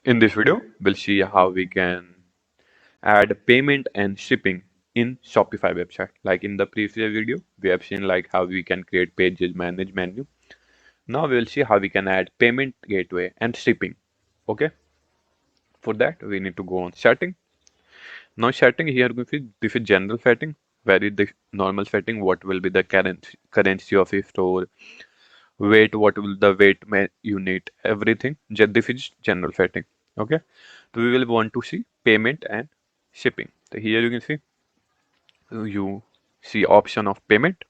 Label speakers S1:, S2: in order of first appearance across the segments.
S1: In this video, we'll see how we can add payment and shipping in Shopify website. Like in the previous video, we have seen like how we can create pages, manage menu. Now we'll see how we can add payment gateway and shipping. Okay. For that, we need to go on setting. Now setting here, this is general setting. Where is the normal setting? What will be the currency of your store? Weight, what will the weight unit? Everything. This is general setting. Okay. So we will want to see payment and shipping. So here you can see you see option of payment.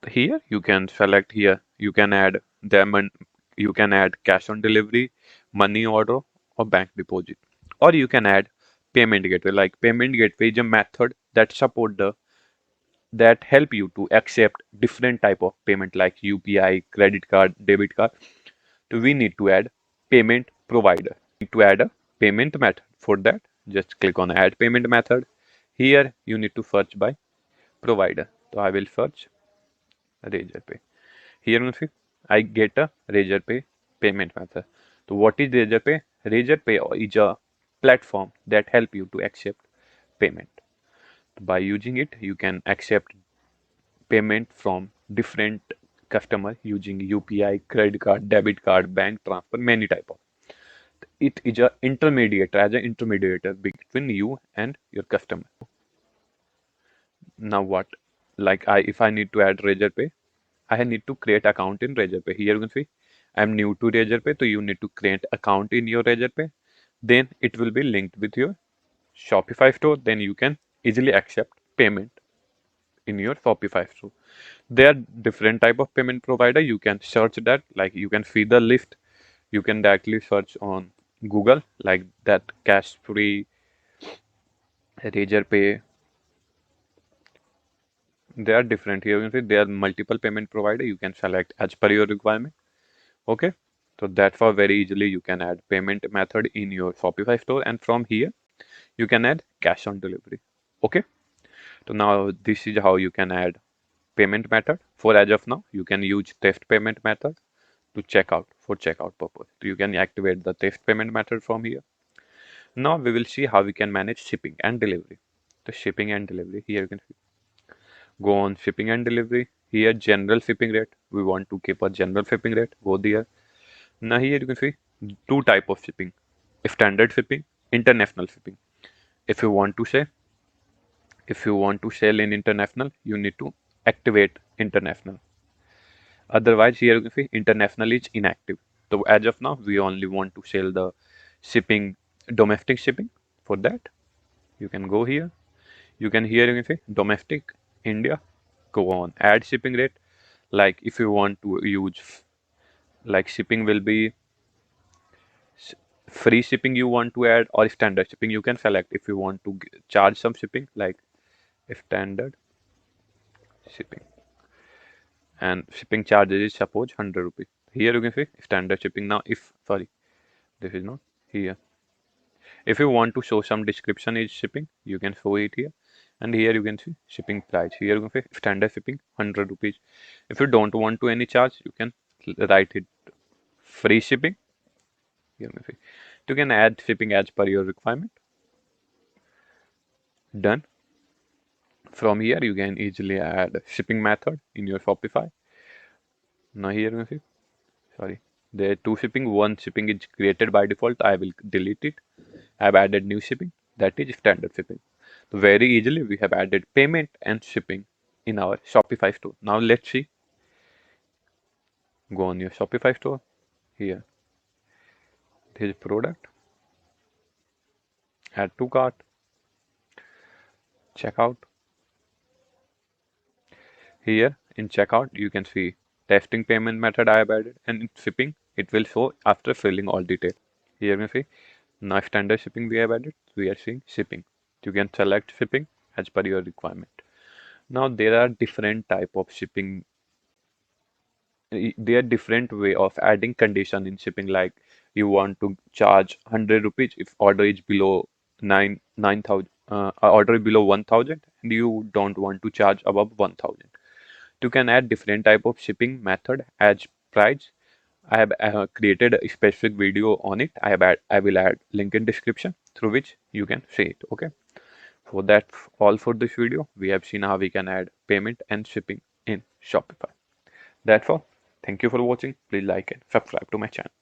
S1: Here you can select here. You can add them and you can add cash on delivery, money order, or bank deposit, or you can add payment gateway. Like payment gateway is a method that support the that help you to accept different type of payment like UPI, credit card, debit card. So we need to add payment provider. To add a payment method. For that, just click on add payment method. Here you need to search by provider. So I will search Razorpay. Here you see I get a Razorpay payment method. So what is Razorpay? Razorpay is a platform that help you to accept payment. By using it, you can accept payment from different customer using UPI, credit card, debit card, bank transfer, many type of. It is a intermediate as an intermediator between you and your customer. Now what? Like if I need to add Razorpay, I need to create account in Razorpay. Here you can see I'm new to Razorpay, so you need to create account in your Razorpay. Then it will be linked with your Shopify store. Then you can easily accept payment in your Shopify store. There are different type of payment provider. You can search that. Like you can see the list. You can directly search on Google like that cash free Razorpay. They are different. Here you can see there are multiple payment provider. You can select as per your requirement. Okay. So that's how very easily you can add payment method in your Shopify store, and from here you can add cash on delivery. Okay. So now this is how you can add payment method. For as of now, you can use test payment method to checkout for checkout purpose. So you can activate the test payment method from here. Now we will see how we can manage shipping and delivery. The shipping and delivery here you can see. Go on shipping and delivery. Here general shipping rate. We want to keep a general shipping rate. Go there. Now here you can see two type of shipping. Standard shipping, international shipping. If you want to say, if you want to sell in international, you need to activate international. Otherwise, here you can see international is inactive. So as of now, we only want to sell the shipping, domestic shipping. For that, you can go here. You can here you can see domestic India. Go on add shipping rate. Like if you want to use like shipping will be free shipping you want to add or standard shipping you can select. If you want to charge some shipping like standard shipping and shipping charges is suppose 100 rupees. Here you can see standard shipping. Now if sorry this is not here. If you want to show some description is shipping, you can show it here. And here you can see shipping price. Here you can see standard shipping 100 rupees. If you don't want to any charge, you can write it free shipping. Here you can see. You can add shipping as per your requirement. Done. From here you can easily add shipping method in your Shopify. Now here you can see. Sorry. There are two shipping. One shipping is created by default. I will delete it. I have added new shipping. That is standard shipping. So very easily we have added payment and shipping in our Shopify store. Now let's see. Go on your Shopify store. Here. This is product. Add to cart. Checkout. Here in checkout you can see testing payment method I have added, and in shipping it will show after filling all detail. Here you can see now standard shipping we have added. We are seeing shipping. You can select shipping as per your requirement. Now there are different type of shipping. There are different way of adding condition in shipping. Like you want to charge 100 rupees if order is below 9,000. Order is below 1,000 and you don't want to charge above 1,000. You can add different type of shipping method as price. I have created a specific video on it. I will add link in description through which you can see it. Okay. So that's all for this video. We have seen how we can add payment and shipping in Shopify. That's all. Thank you for watching. Please like and subscribe to my channel.